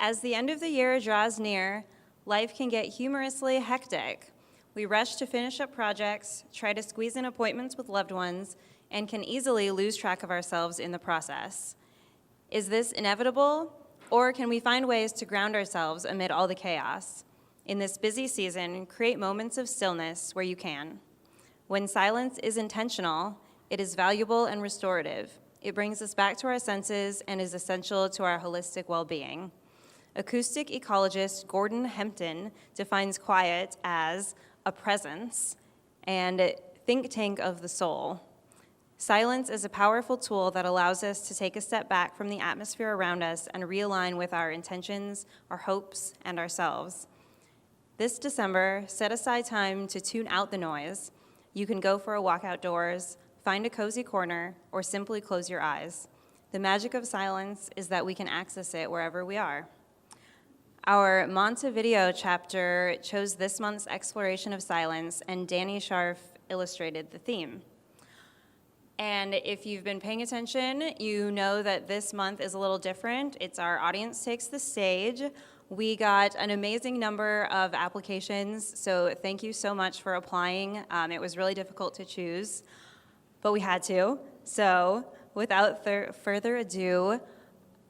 As the end of the year draws near, life can get humorously hectic. We rush to finish up projects, try to squeeze in appointments with loved ones, and can easily lose track of ourselves in the process. Is this inevitable, or can we find ways to ground ourselves amid all the chaos? In this busy season, create moments of stillness where you can. When silence is intentional, it is valuable and restorative. It brings us back to our senses and is essential to our holistic well-being. Acoustic ecologist Gordon Hempton defines quiet as a presence and think tank of the soul. Silence is a powerful tool that allows us to take a step back from the atmosphere around us and realign with our intentions, our hopes, and ourselves. This December, set aside time to tune out the noise. You can go for a walk outdoors, find a cozy corner, or simply close your eyes. The magic of silence is that we can access it wherever we are. Our Montevideo chapter chose this month's exploration of silence, and Danny Scharf illustrated the theme. And if you've been paying attention, you know that this month is a little different. It's our Audience Takes the Stage. We got an amazing number of applications, so thank you so much for applying. It was really difficult to choose, but we had to. So without further ado,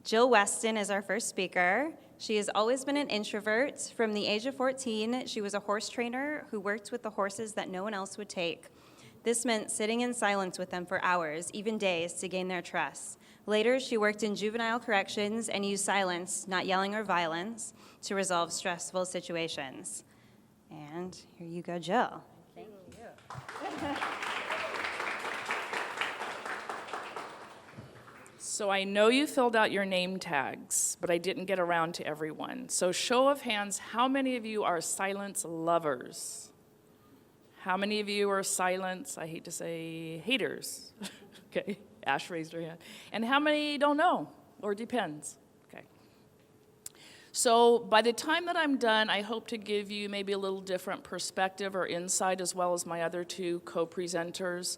Jill Weston is our first speaker. She has always been an introvert. From the age of 14, she was a horse trainer who worked with the horses that no one else would take. This meant sitting in silence with them for hours, even days, to gain their trust. Later, she worked in juvenile corrections and used silence, not yelling or violence, to resolve stressful situations. And here you go, Jill. Thank you. So I know you filled out your name tags, but I didn't get around to everyone. So show of hands, how many of you are silence lovers? How many of you are silence, I hate to say, haters? Okay, Ash raised her hand. And how many don't know, or depends? Okay. So by the time that I'm done, I hope to give you maybe a little different perspective or insight, as well as my other two co-presenters.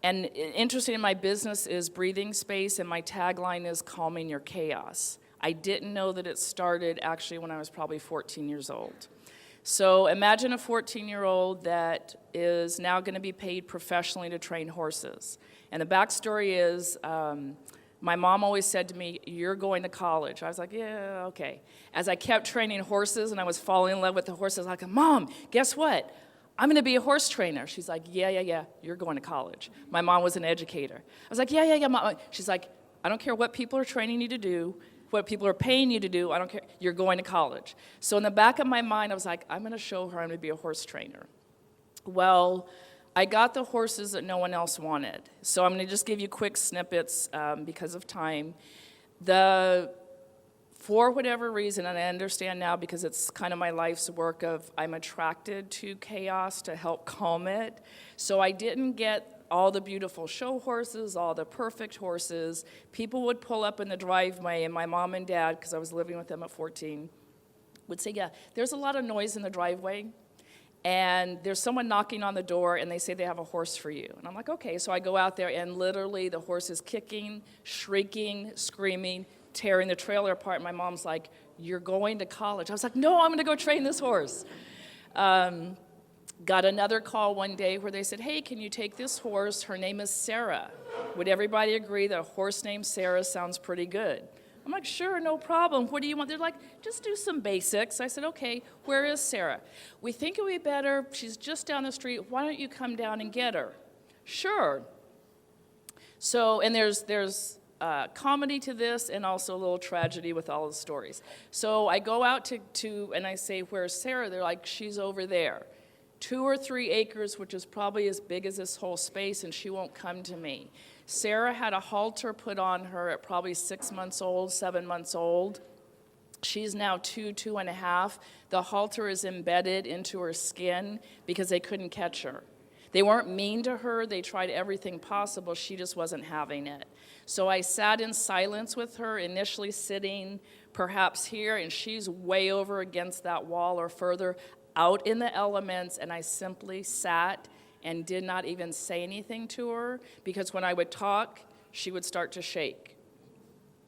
And interesting in my business is breathing space, and my tagline is calming your chaos. I didn't know that it started actually when I was probably 14 years old. So imagine a 14-year-old that is now going to be paid professionally to train horses. And the backstory is my mom always said to me, "You're going to college." I was like, "Yeah, okay." As I kept training horses and I was falling in love with the horses, I was like, "Mom, guess what? I'm going to be a horse trainer." She's like, yeah, you're going to college. My mom was an educator. I was like, yeah, Mom. She's like, "I don't care what people are training you to do, what people are paying you to do, I don't care, you're going to college." So in the back of my mind, I was like, I'm going to show her I'm going to be a horse trainer. Well, I got the horses that no one else wanted. So I'm going to just give you quick snippets because of time. For whatever reason, and I understand now because it's kind of my life's work of I'm attracted to chaos to help calm it. So I didn't get all the beautiful show horses, all the perfect horses. People would pull up in the driveway, and my mom and dad, because I was living with them at 14, would say, "Yeah, there's a lot of noise in the driveway, and there's someone knocking on the door, and they say they have a horse for you." And I'm like, okay. So I go out there, and literally the horse is kicking, shrieking, screaming, tearing the trailer apart. And my mom's like, "You're going to college." I was like, "No, I'm going to go train this horse." Got another call one day where they said, "Hey, can you take this horse? Her name is Sarah. Would everybody agree that a horse named Sarah sounds pretty good?" I'm like, "Sure, no problem. What do you want?" They're like, "Just do some basics." I said, "Okay, where is Sarah?" "We think it would be better. She's just down the street. Why don't you come down and get her?" "Sure." So, and there's comedy to this and also a little tragedy with all the stories. So I go out to and I say, "Where's Sarah?" They're like, "She's over there. 2 or 3 acres, which is probably as big as this whole space, and she won't come to me." Sarah had a halter put on her at probably 6 months old, 7 months old. She's now 2.5. The halter is embedded into her skin because they couldn't catch her. They weren't mean to her. They tried everything possible. She just wasn't having it. So I sat in silence with her, initially sitting perhaps here, and she's way over against that wall or further out in the elements, and I simply sat and did not even say anything to her because when I would talk, she would start to shake.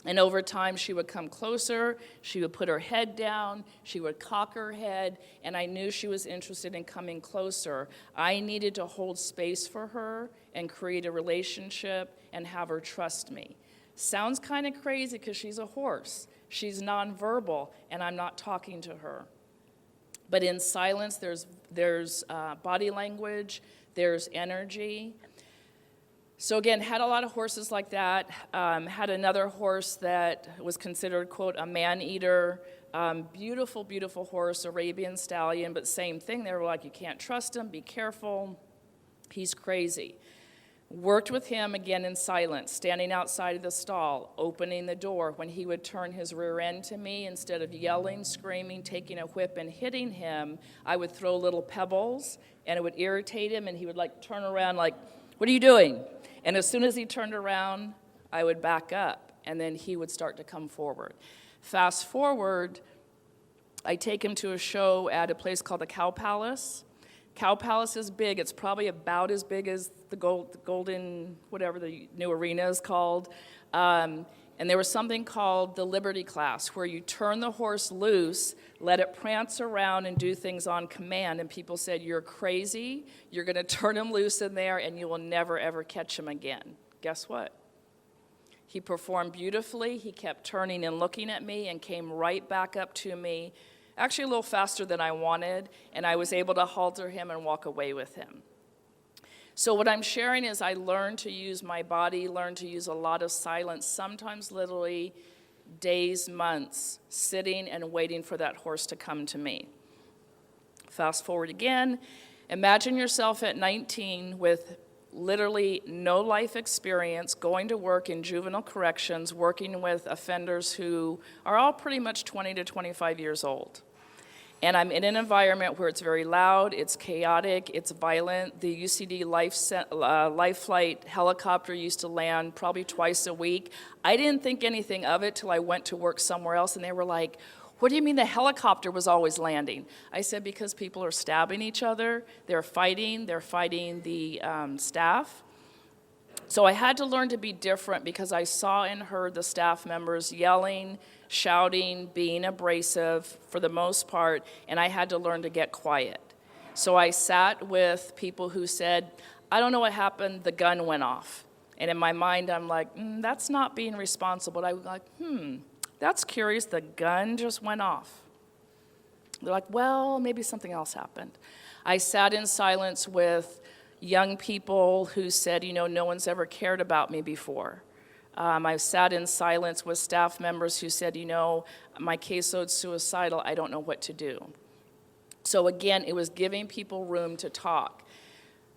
And over time, she would come closer, she would put her head down, she would cock her head, and I knew she was interested in coming closer. I needed to hold space for her and create a relationship and have her trust me. Sounds kind of crazy because she's a horse. She's nonverbal, and I'm not talking to her. But in silence, there's body language, there's energy. So again, had a lot of horses like that. Had another horse that was considered, quote, a man-eater. Beautiful, beautiful horse, Arabian stallion, but same thing. They were like, you can't trust him, be careful. He's crazy. Worked with him again in silence, standing outside of the stall, opening the door. When he would turn his rear end to me, instead of yelling, screaming, taking a whip and hitting him, I would throw little pebbles, and it would irritate him, and he would like turn around like, what are you doing? And as soon as he turned around, I would back up, and then he would start to come forward. Fast forward, I take him to a show at a place called the Cow Palace. Cow Palace is big. It's probably about as big as the Golden, whatever the new arena is called. And there was something called the Liberty class, where you turn the horse loose, let it prance around and do things on command. And people said, you're crazy. You're going to turn him loose in there, and you will never, ever catch him again. Guess what? He performed beautifully. He kept turning and looking at me and came right back up to me, actually a little faster than I wanted, and I was able to halter him and walk away with him. So what I'm sharing is I learned to use my body, learned to use a lot of silence, sometimes literally days, months, sitting and waiting for that horse to come to me. Fast forward again. Imagine yourself at 19 with literally no life experience, going to work in juvenile corrections, working with offenders who are all pretty much 20 to 25 years old. And I'm in an environment where it's very loud, it's chaotic, it's violent. The UCD life flight helicopter used to land probably twice a week. I didn't think anything of it till I went to work somewhere else, and they were like, what do you mean the helicopter was always landing? I said, because people are stabbing each other, they're fighting the staff. So I had to learn to be different because I saw and heard the staff members yelling, shouting, being abrasive for the most part, and I had to learn to get quiet. So I sat with people who said, I don't know what happened, the gun went off. And in my mind, I'm like, that's not being responsible. I was like, that's curious, the gun just went off. They're like, well, maybe something else happened. I sat in silence with young people who said, no one's ever cared about me before. I've sat in silence with staff members who said, my caseload's suicidal, I don't know what to do. So again, it was giving people room to talk.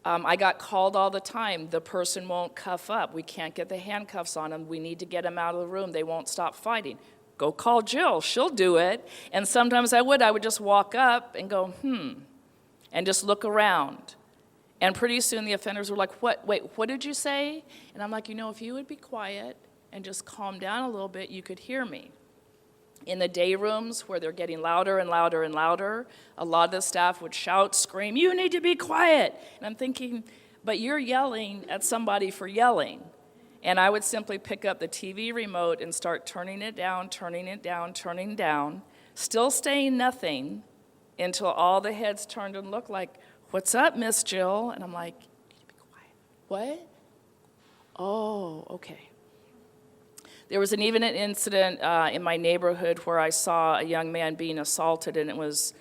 I got called all the time, the person won't cuff up, we can't get the handcuffs on them, we need to get them out of the room, they won't stop fighting. Go call Jill, she'll do it. And sometimes I would just walk up and go, and just look around. And pretty soon the offenders were like, what did you say? And I'm like, if you would be quiet and just calm down a little bit, you could hear me. In the day rooms where they're getting louder and louder and louder, a lot of the staff would shout, scream, you need to be quiet. And I'm thinking, but you're yelling at somebody for yelling. And I would simply pick up the TV remote and start turning it down, still saying nothing until all the heads turned and looked like, what's up, Miss Jill? And I'm like, you need to be quiet. What? Oh, okay. There was even an incident in my neighborhood where I saw a young man being assaulted, and it was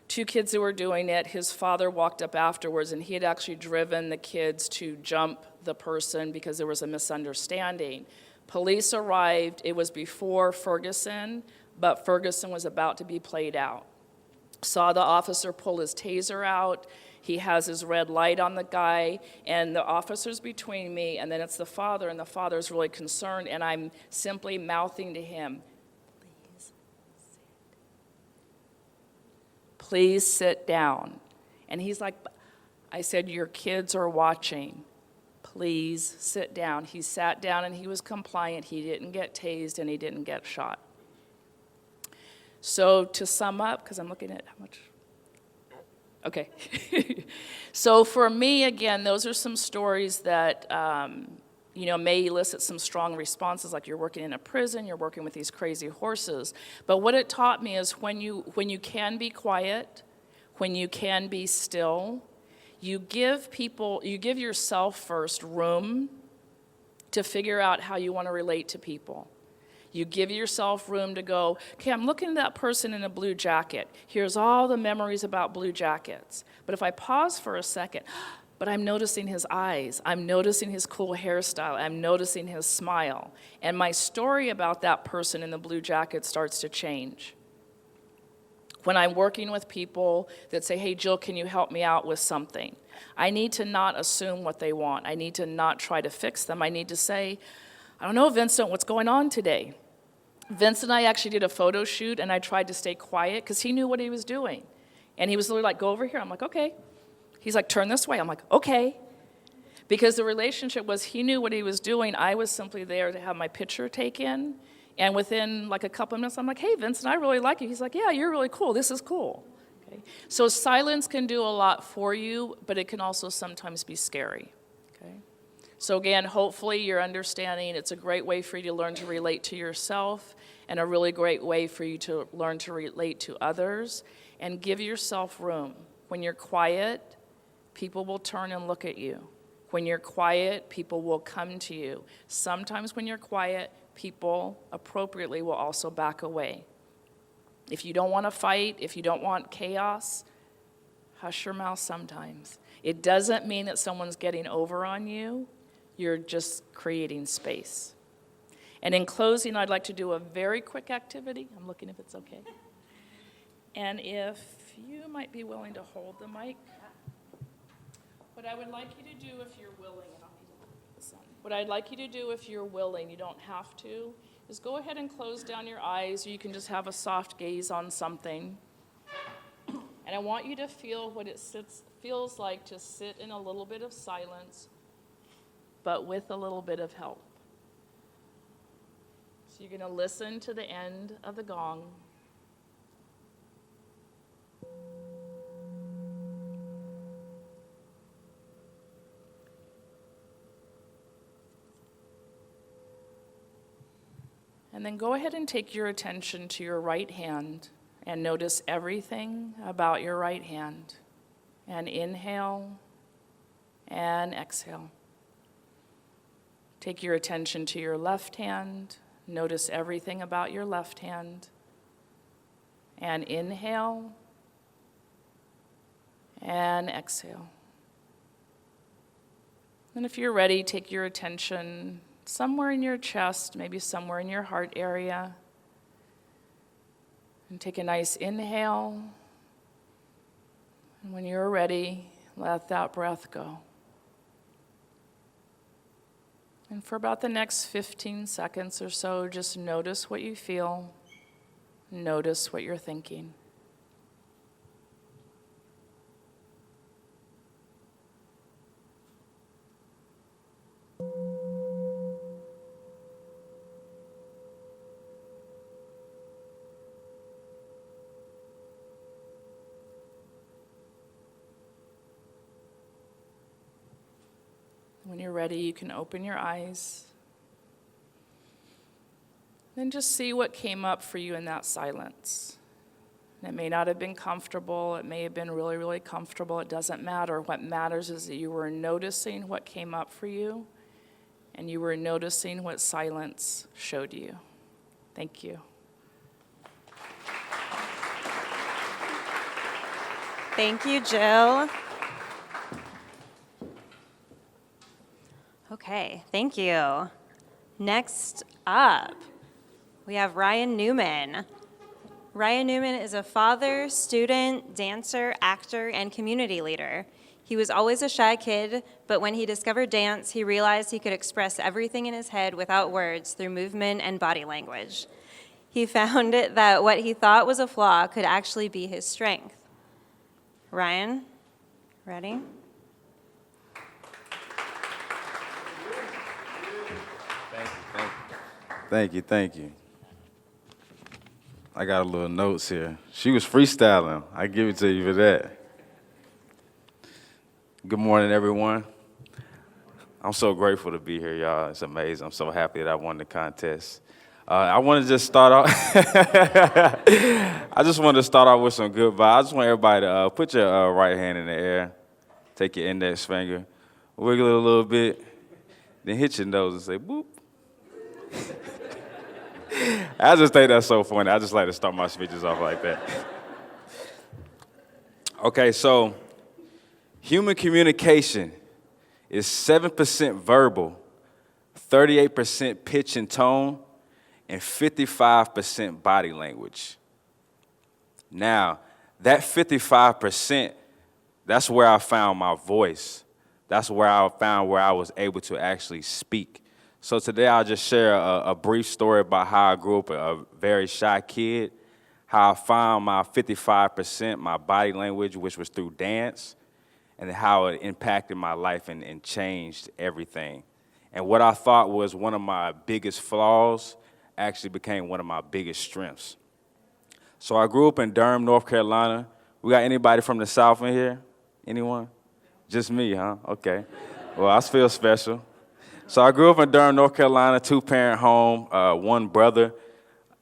two kids who were doing it. His father walked up afterwards, and he had actually driven the kids to jump the person because there was a misunderstanding. Police arrived. It was before Ferguson, but Ferguson was about to be played out. Saw the officer pull his taser out. He has his red light on the guy, and the officer's between me, and then it's the father, and the father's really concerned, and I'm simply mouthing to him, please sit down. And he's like, I said, your kids are watching. Please sit down. He sat down, and he was compliant. He didn't get tased, and he didn't get shot. So to sum up, because I'm looking at how much. Okay. So for me, again, those are some stories that may elicit some strong responses, like you're working in a prison, you're working with these crazy horses. But what it taught me is when you can be quiet, when you can be still, you give yourself first room to figure out how you want to relate to people. You give yourself room to go, okay, I'm looking at that person in a blue jacket. Here's all the memories about blue jackets. But if I pause for a second, but I'm noticing his eyes, I'm noticing his cool hairstyle, I'm noticing his smile. And my story about that person in the blue jacket starts to change. When I'm working with people that say, hey, Jill, can you help me out with something? I need to not assume what they want. I need to not try to fix them. I need to say, I don't know, Vincent, what's going on today? Vincent and I actually did a photo shoot, and I tried to stay quiet because he knew what he was doing. And he was literally like, go over here. I'm like, okay. He's like, turn this way. I'm like, okay. Because the relationship was he knew what he was doing. I was simply there to have my picture taken. And within like a couple of minutes, I'm like, hey, Vincent, I really like you. He's like, yeah, you're really cool. This is cool. Okay? So silence can do a lot for you, but it can also sometimes be scary. Okay? So again, hopefully you're understanding it's a great way for you to learn to relate to yourself and a really great way for you to learn to relate to others, and give yourself room. When you're quiet, people will turn and look at you. When you're quiet, people will come to you. Sometimes when you're quiet, people appropriately will also back away. If you don't want to fight, if you don't want chaos, hush your mouth sometimes. It doesn't mean that someone's getting over on you. You're just creating space. And in closing, I'd like to do a very quick activity. I'm looking if it's okay. And if you might be willing to hold the mic. What I would like you to do if you're willing, and I'll need to put this on. What I'd like you to do if you're willing, you don't have to, is go ahead and close down your eyes, or you can just have a soft gaze on something. And I want you to feel what it feels like to sit in a little bit of silence, but with a little bit of help. So you're going to listen to the end of the gong. And then go ahead and take your attention to your right hand and notice everything about your right hand. And inhale and exhale. Take your attention to your left hand. Notice everything about your left hand. And inhale and exhale. And if you're ready, take your attention somewhere in your chest, maybe somewhere in your heart area. And take a nice inhale. And when you're ready, let that breath go. And for about the next 15 seconds or so, just notice what you feel. Notice what you're thinking. When you're ready, you can open your eyes. Then just see what came up for you in that silence. It may not have been comfortable. It may have been really, really comfortable. It doesn't matter. What matters is that you were noticing what came up for you, and you were noticing what silence showed you. Thank you. Thank you, Jill. Okay, thank you. Next up, we have Ryan Newman. Ryan Newman is a father, student, dancer, actor, and community leader. He was always a shy kid, but when he discovered dance, he realized he could express everything in his head without words through movement and body language. He found that what he thought was a flaw could actually be his strength. Ryan, ready? Thank you. I got a little notes here. She was freestyling. I give it to you for that. Good morning, everyone. I'm so grateful to be here, y'all. It's amazing. I'm so happy that I won the contest. I want to just start off. I just wanted to start off with some good vibes. I just want everybody to put your right hand in the air, take your index finger, wiggle it a little bit, then hit your nose and say boop. I just think that's so funny. I just like to start my speeches off like that. Okay, so human communication is 7% verbal, 38% pitch and tone, and 55% body language. Now, that 55%, that's where I found my voice. That's where I found where I was able to actually speak. So today I'll just share a brief story about how I grew up a very shy kid, how I found my 55%, my body language, which was through dance, and how it impacted my life and changed everything. And what I thought was one of my biggest flaws actually became one of my biggest strengths. So I grew up in Durham, North Carolina. We got anybody from the South in here? Anyone? Just me, huh? Okay. Well, I feel special. So I grew up in Durham, North Carolina, two-parent home, one brother.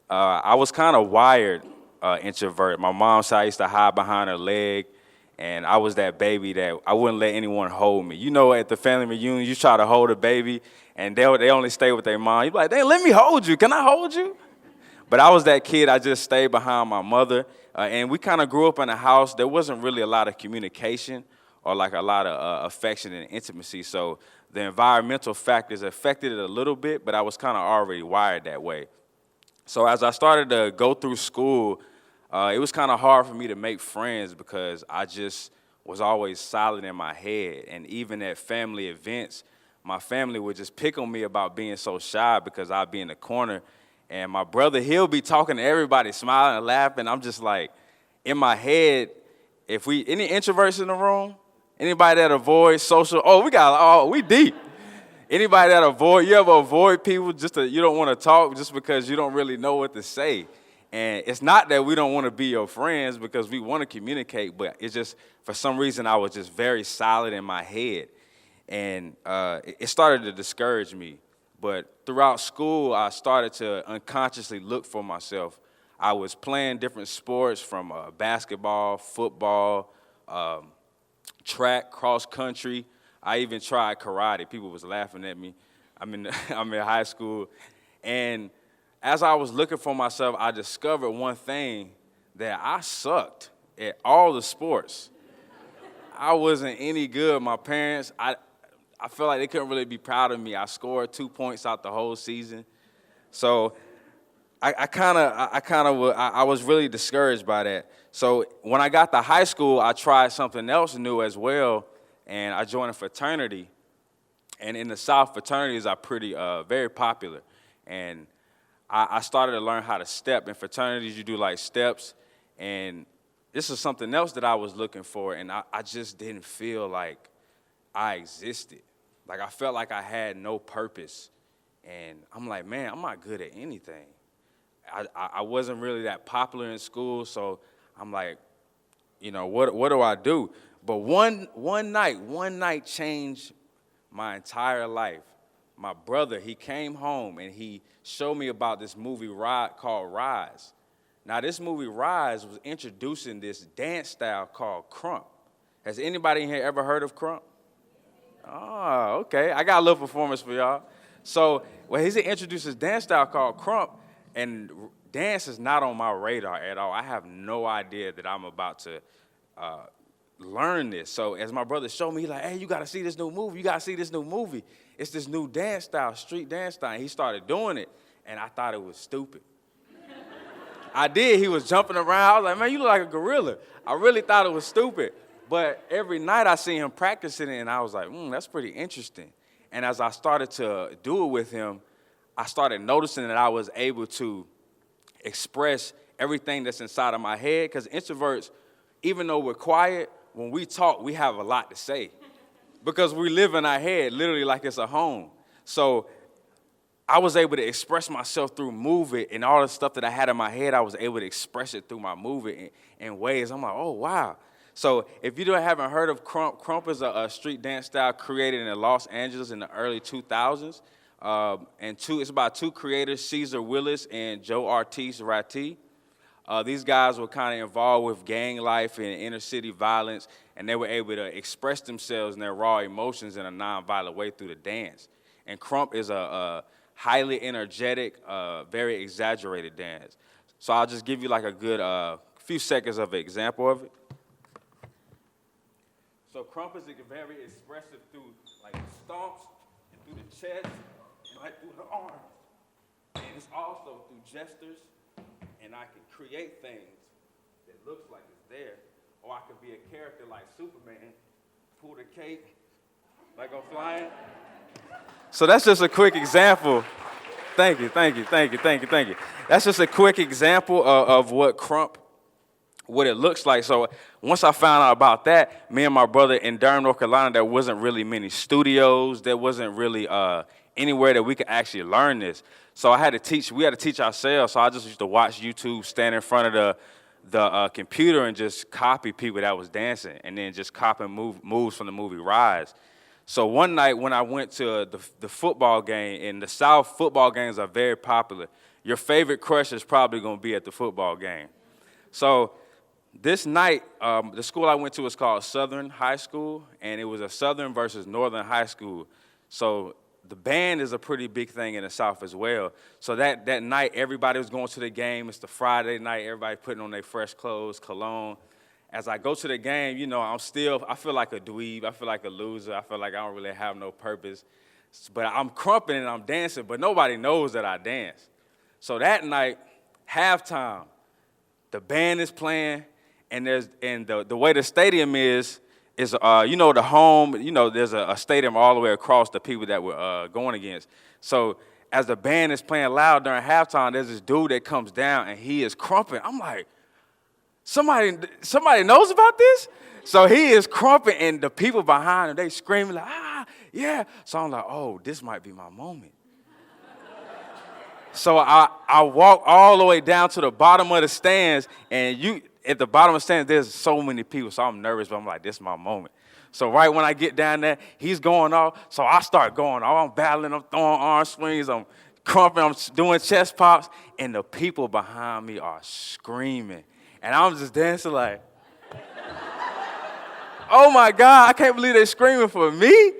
I was kind of wired introvert. My mom said I used to hide behind her leg, and I was that baby that I wouldn't let anyone hold me. You know, at the family reunion, you try to hold a baby, and they only stay with their mom. You're like, "Dang, let me hold you. Can I hold you?" But I was that kid. I just stayed behind my mother, and we kind of grew up in a house. There wasn't really a lot of communication or like a lot of affection and intimacy. So the environmental factors affected it a little bit, but I was kind of already wired that way. So as I started to go through school, it was kind of hard for me to make friends because I just was always silent in my head. And even at family events, my family would just pick on me about being so shy because I'd be in the corner. And my brother, he'll be talking to everybody, smiling and laughing. I'm just like, in my head, any introverts in the room? Anybody that avoids social, we deep. Anybody that you ever avoid people you don't want to talk just because you don't really know what to say. And it's not that we don't want to be your friends because we want to communicate, but it's just, for some reason, I was just very silent in my head. And it started to discourage me. But throughout school, I started to unconsciously look for myself. I was playing different sports from basketball, football, track, cross country. I even tried karate. People was laughing at me. I'm in high school. And as I was looking for myself, I discovered one thing, that I sucked at all the sports. I wasn't any good. My parents, I felt like they couldn't really be proud of me. I scored 2 points out the whole season. So I was really discouraged by that. So when I got to high school, I tried something else new as well, and I joined a fraternity. And in the South, fraternities are very popular. And I started to learn how to step. In fraternities, you do like steps, and this is something else that I was looking for, and I just didn't feel like I existed. Like I felt like I had no purpose, and I'm like, man, I'm not good at anything. I wasn't really that popular in school, so I'm like, what do I do? But one night changed my entire life. My brother, he came home and he showed me about this movie called Rise. Now, this movie Rise was introducing this dance style called crump. Has anybody in here ever heard of crump? Oh, okay. I got a little performance for y'all. So, he introduced this dance style called crump, and dance is not on my radar at all. I have no idea that I'm about to learn this. So as my brother showed me, he's like, hey, you got to see this new movie. You got to see this new movie. It's this new dance style, street dance style. And he started doing it, and I thought it was stupid. I did. He was jumping around. I was like, man, you look like a gorilla. I really thought it was stupid. But every night I see him practicing it, and I was like, that's pretty interesting. And as I started to do it with him, I started noticing that I was able to express everything that's inside of my head. Because introverts, even though we're quiet, when we talk, we have a lot to say. Because we live in our head, literally like it's a home. So I was able to express myself through movement, and all the stuff that I had in my head, I was able to express it through my movement in ways. I'm like, oh, wow. So if you haven't heard of Crump is a street dance style created in Los Angeles in the early 2000s. It's about two creators, Cesar Willis and Joe Ortiz Ratti. These guys were kind of involved with gang life and inner city violence, and they were able to express themselves and their raw emotions in a nonviolent way through the dance. And Crump is a highly energetic, very exaggerated dance. So I'll just give you like a good few seconds of an example of it. So Crump is very expressive through like stomps and through the chest and like through the arms. And it's also through gestures, and I can create things that looks like it's there. Or I could be a character like Superman, pull the cape, like I'm flying. So that's just a quick example. Thank you. That's just a quick example of what it looks like. So once I found out about that, me and my brother in Durham, North Carolina, there wasn't really many studios. There wasn't really anywhere that we could actually learn this. So we had to teach ourselves. So I just used to watch YouTube, stand in front of the computer and just copy people that was dancing, and then just copy moves from the movie Rise. So one night when I went to the football game, in the South, football games are very popular. Your favorite crush is probably going to be at the football game. So this night, the school I went to was called Southern High School, and it was a Southern versus Northern high school. So the band is a pretty big thing in the South as well. So that night, everybody was going to the game. It's the Friday night. Everybody putting on their fresh clothes, cologne. As I go to the game, I feel like a dweeb. I feel like a loser. I feel like I don't really have no purpose. But I'm crumping and I'm dancing, but nobody knows that I dance. So that night, halftime, the band is playing, and the way the stadium is the home, there's a stadium all the way across the people that we're going against. So as the band is playing loud during halftime, there's this dude that comes down, and he is crumping. I'm like, somebody knows about this? So he is crumping, and the people behind him, they screaming like, yeah. So I'm like, oh, this might be my moment. So I walk all the way down to the bottom of the stands, and at the bottom of the stands, there's so many people, so I'm nervous, but I'm like, this is my moment. So right when I get down there, he's going off, so I start going off. I'm battling, I'm throwing arm swings, I'm crumping, I'm doing chest pops, and the people behind me are screaming. And I'm just dancing like, oh my God, I can't believe they're screaming for me.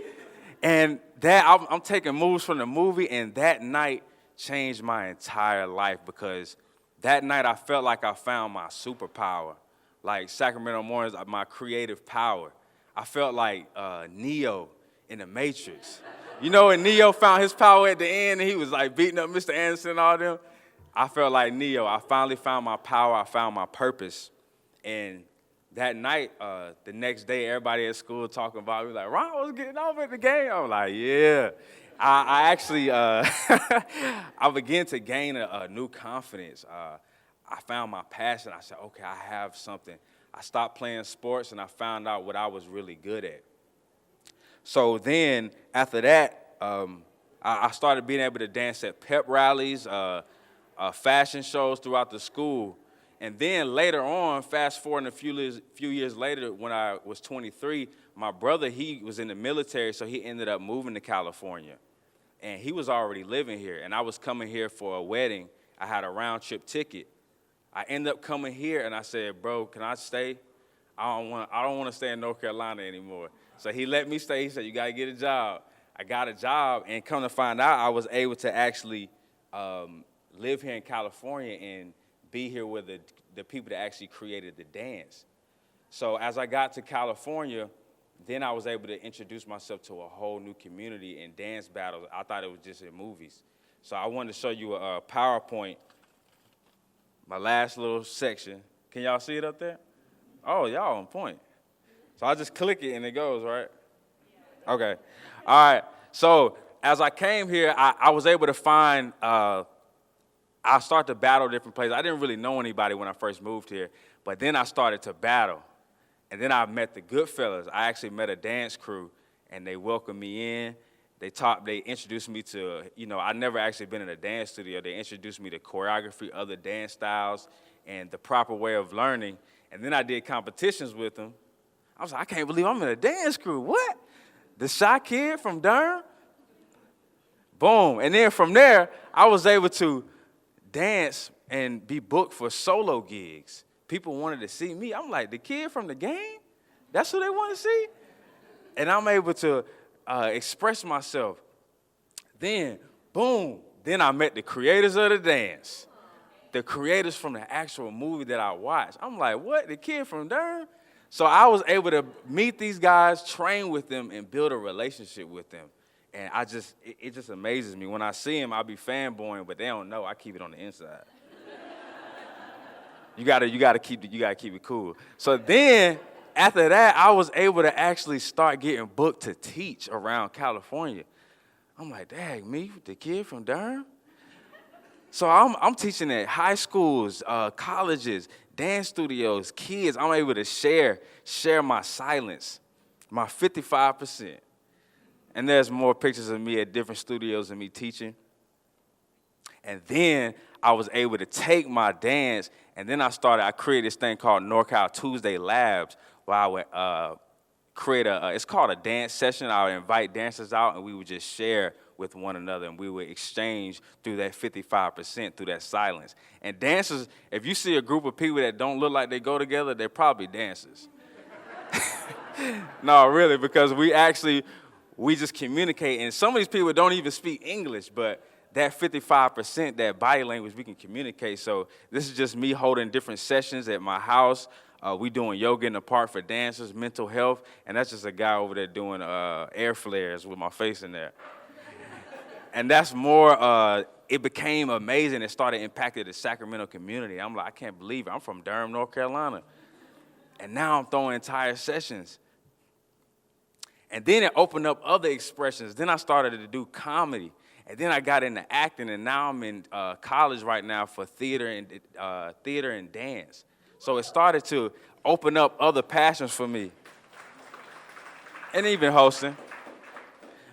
And I'm taking moves from the movie, and that night changed my entire life, because that night I felt like I found my superpower, like Sacramento Mornings, my creative power. I felt like Neo in the Matrix. And Neo found his power at the end, and he was like beating up Mr. Anderson and all them. I felt like Neo. I finally found my power. I found my purpose. And that night, the next day, everybody at school talking about me, like, Ron was getting off at the game. I was like, yeah. I actually, I began to gain a new confidence. I found my passion. I said, okay, I have something. I stopped playing sports, and I found out what I was really good at. So then, after that, I started being able to dance at pep rallies, fashion shows throughout the school. And then later on, fast forward a few years later, when I was 23, my brother, he was in the military, so he ended up moving to California. And he was already living here, and I was coming here for a wedding. I had a round-trip ticket. I ended up coming here, and I said, bro, can I stay? I don't want to stay in North Carolina anymore. So he let me stay. He said, you got to get a job. I got a job, and come to find out, I was able to actually live here in California and be here with the people that actually created the dance. So as I got to California, then I was able to introduce myself to a whole new community in dance battles. I thought it was just in movies. So I wanted to show you a PowerPoint, my last little section. Can y'all see it up there? Oh, y'all on point. So I just click it and it goes, right? Okay. All right. So as I came here, I was able to find, I started to battle different places. I didn't really know anybody when I first moved here, but then I started to battle. And then I met the Goodfellas. I actually met a dance crew, and they welcomed me in. They introduced me to, I never actually been in a dance studio. They introduced me to choreography, other dance styles, and the proper way of learning. And then I did competitions with them, I was like, I can't believe I'm in a dance crew. What? The shy kid from Durham? Boom. And then from there, I was able to dance and be booked for solo gigs. People wanted to see me. I'm like, the kid from the game? That's who they want to see? And I'm able to express myself. Then, boom, then I met the creators of the dance. The creators from the actual movie that I watched. I'm like, what? The kid from Durham? So I was able to meet these guys, train with them, and build a relationship with them. And it just amazes me. When I see them, I'll be fanboying, but they don't know. I keep it on the inside. You gotta keep it cool. So then, after that, I was able to actually start getting booked to teach around California. I'm like, dang, me, the kid from Durham? So I'm teaching at high schools, colleges, dance studios, kids. I'm able to share my silence, my 55%. And there's more pictures of me at different studios and me teaching. And then I was able to take my dance, and then I created this thing called NorCal Tuesday Labs, where I would create it's called a dance session. I would invite dancers out, and we would just share with one another, and we would exchange through that 55%, through that silence. And dancers, if you see a group of people that don't look like they go together, they're probably dancers. No, really, because we just communicate, and some of these people don't even speak English, but that 55%, that body language, we can communicate. So this is just me holding different sessions at my house. We doing yoga in the park for dancers, mental health, and that's just a guy over there doing air flares with my face in there. And that's more, it became amazing. It started impacting the Sacramento community. I'm like, I can't believe it. I'm from Durham, North Carolina. And now I'm throwing entire sessions. And then it opened up other expressions. Then I started to do comedy. And then I got into acting, and now I'm in college right now for theater and dance. So it started to open up other passions for me. And even hosting.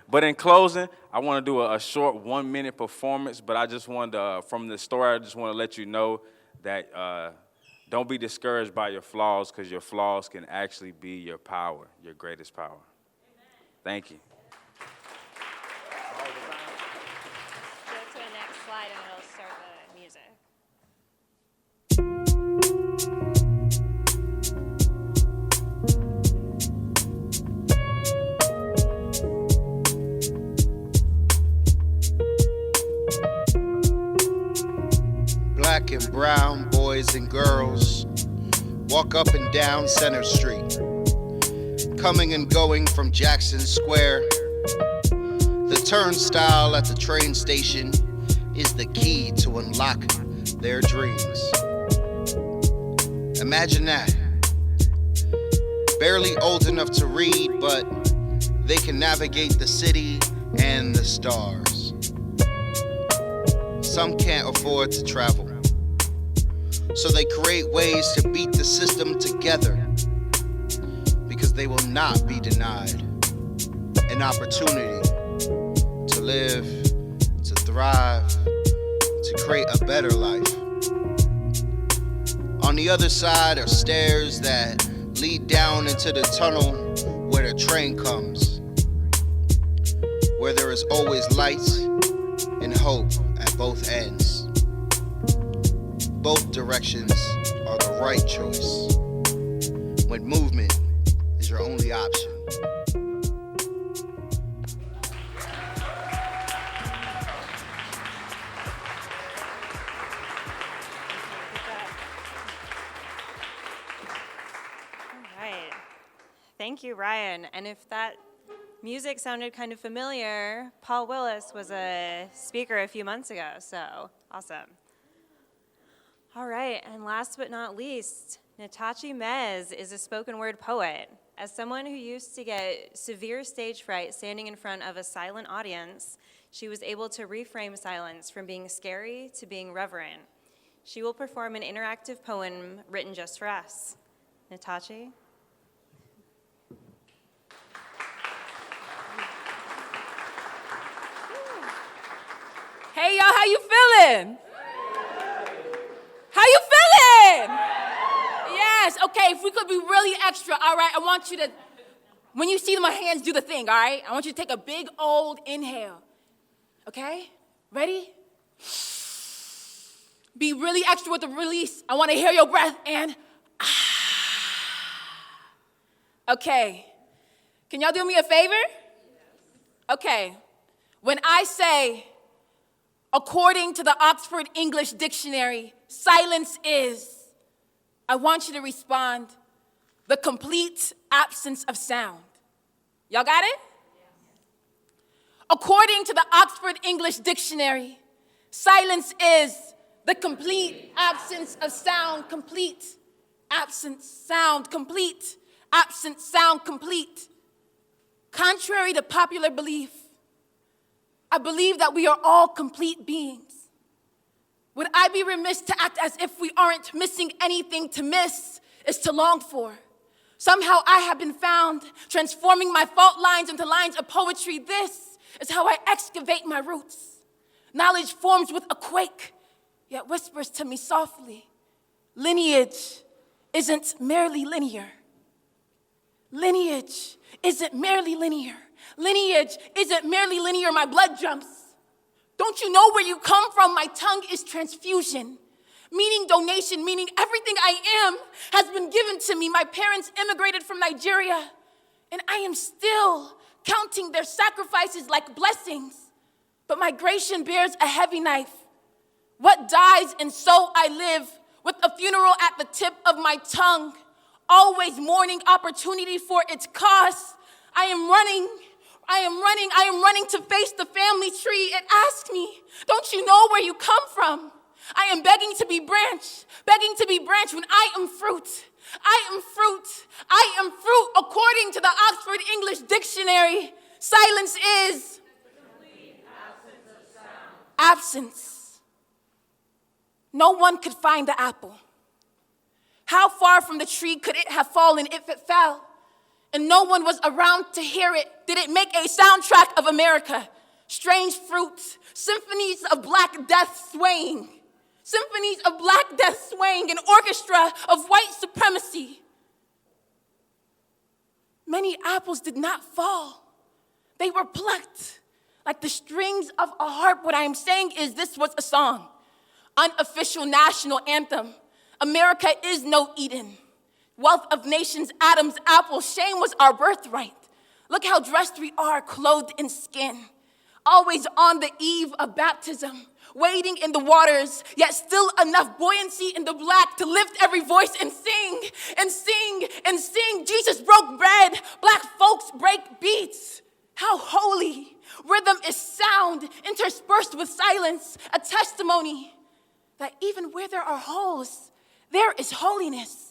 But in closing, I want to do a short 1-minute performance, but I just wanted to, from the story, I just want to let you know that don't be discouraged by your flaws, because your flaws can actually be your power, your greatest power. Thank you. Go to the next slide and it'll start the music. Black and brown boys and girls walk up and down Center Street, coming and going from Jackson Square. The turnstile at the train station is the key to unlock their dreams. Imagine that. Barely old enough to read, but they can navigate the city and the stars. Some can't afford to travel, so they create ways to beat the system together, because they will not be denied an opportunity to live, to thrive, to create a better life. On the other side are stairs that lead down into the tunnel where the train comes, where there is always light and hope at both ends. Both directions are the right choice when movement is your only option. All right. Thank you, Ryan. And if that music sounded kind of familiar, Paul Willis was a speaker a few months ago, so awesome. All right, and last but not least, Natachi Mez is a spoken word poet. As someone who used to get severe stage fright standing in front of a silent audience, she was able to reframe silence from being scary to being reverent. She will perform an interactive poem written just for us. Natachi? Hey, y'all, how you feeling? How you feeling? Yes, guys, okay, if we could be really extra, all right, I want you to, when you see my hands, do the thing, all right? I want you to take a big old inhale, okay? Ready? Be really extra with the release. I want to hear your breath, and okay. Can y'all do me a favor? Okay. When I say, according to the Oxford English Dictionary, silence is, I want you to respond, the complete absence of sound. Y'all got it? According to the Oxford English Dictionary, silence is the complete absence of sound, complete absence, sound, complete absence, sound, complete. Contrary to popular belief, I believe that we are all complete beings. Would I be remiss to act as if we aren't missing anything? To miss is to long for. Somehow I have been found transforming my fault lines into lines of poetry. This is how I excavate my roots. Knowledge forms with a quake, yet whispers to me softly. Lineage isn't merely linear. Lineage isn't merely linear. Lineage isn't merely linear. My blood jumps. Don't you know where you come from? My tongue is transfusion, meaning donation, meaning everything I am has been given to me. My parents immigrated from Nigeria, and I am still counting their sacrifices like blessings. But migration bears a heavy knife. What dies and so I live, with a funeral at the tip of my tongue, always mourning opportunity for its cost. I am running to face the family tree. It asks me, don't you know where you come from? I am begging to be branched when I am fruit. I am fruit. I am fruit. According to the Oxford English Dictionary, silence is the complete absence of sound. Absence. No one could find the apple. How far from the tree could it have fallen if it fell? And no one was around to hear it. Did it make a soundtrack of America? Strange fruits, symphonies of black death swaying. Symphonies of black death swaying, an orchestra of white supremacy. Many apples did not fall. They were plucked like the strings of a harp. What I am saying is this was a song, unofficial national anthem. America is no Eden. Wealth of nations, Adam's apple, shame was our birthright. Look how dressed we are, clothed in skin. Always on the eve of baptism, wading in the waters, yet still enough buoyancy in the black to lift every voice and sing, and sing, and sing. Jesus broke bread, black folks break beats. How holy. Rhythm is sound, interspersed with silence, a testimony that even where there are holes, there is holiness.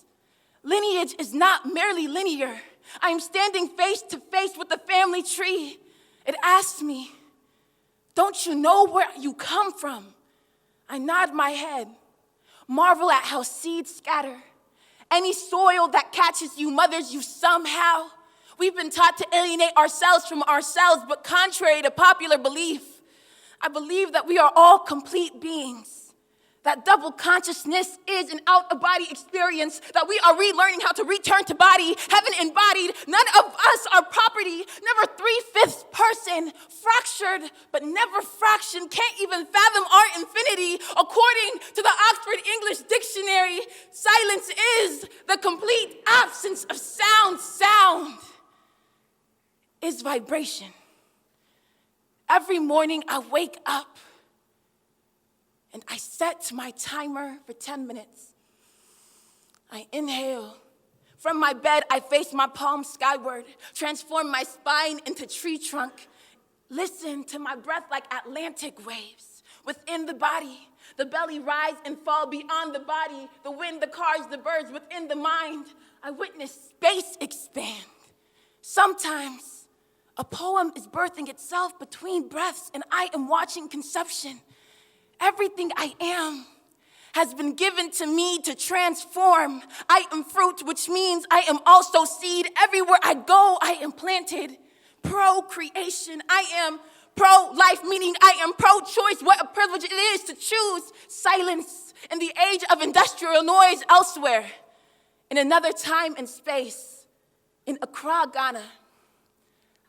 Lineage is not merely linear. I am standing face to face with the family tree. It asks me, don't you know where you come from? I nod my head, marvel at how seeds scatter. Any soil that catches you mothers you somehow. We've been taught to alienate ourselves from ourselves, but contrary to popular belief, I believe that we are all complete beings. That double consciousness is an out-of-body experience, that we are relearning how to return to body, heaven embodied. None of us are property, never 3/5 person, fractured but never fraction, can't even fathom our infinity. According to the Oxford English Dictionary, silence is the complete absence of sound. Sound is vibration. Every morning I wake up, and I set my timer for 10 minutes. I inhale. From my bed, I face my palms skyward, transform my spine into tree trunk. Listen to my breath like Atlantic waves. Within the body, the belly rise and fall beyond the body. The wind, the cars, the birds within the mind. I witness space expand. Sometimes a poem is birthing itself between breaths, and I am watching conception. Everything I am has been given to me to transform. I am fruit, which means I am also seed. Everywhere I go, I am planted. Procreation. I am pro-life, meaning I am pro-choice. What a privilege it is to choose silence in the age of industrial noise elsewhere. In another time and space, in Accra, Ghana,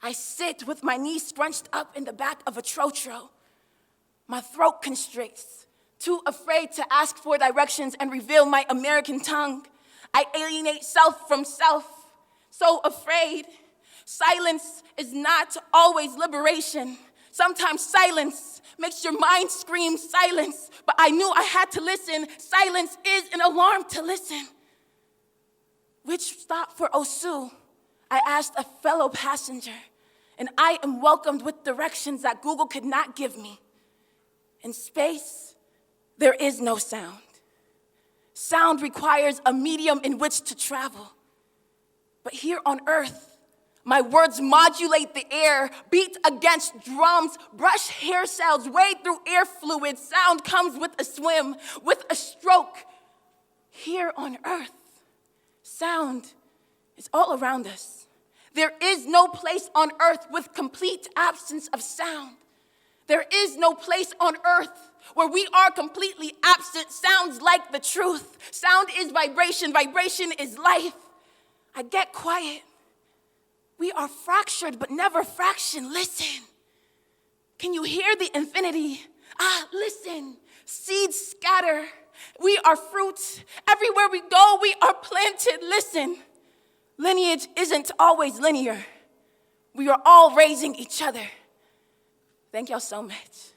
I sit with my knees scrunched up in the back of a trotro. My throat constricts, too afraid to ask for directions and reveal my American tongue. I alienate self from self, so afraid. Silence is not always liberation. Sometimes silence makes your mind scream silence, but I knew I had to listen. Silence is an alarm to listen. Which stop for Osu? I asked a fellow passenger, and I am welcomed with directions that Google could not give me. In space, there is no sound. Sound requires a medium in which to travel. But here on Earth, my words modulate the air, beat against drums, brush hair cells, wade through air fluid. Sound comes with a swim, with a stroke. Here on Earth, sound is all around us. There is no place on Earth with complete absence of sound. There is no place on Earth where we are completely absent. Sounds like the truth. Sound is vibration. Vibration is life. I get quiet. We are fractured, but never fraction. Listen. Can you hear the infinity? Listen. Seeds scatter. We are fruits. Everywhere we go, we are planted. Listen. Lineage isn't always linear. We are all raising each other. Thank y'all so much.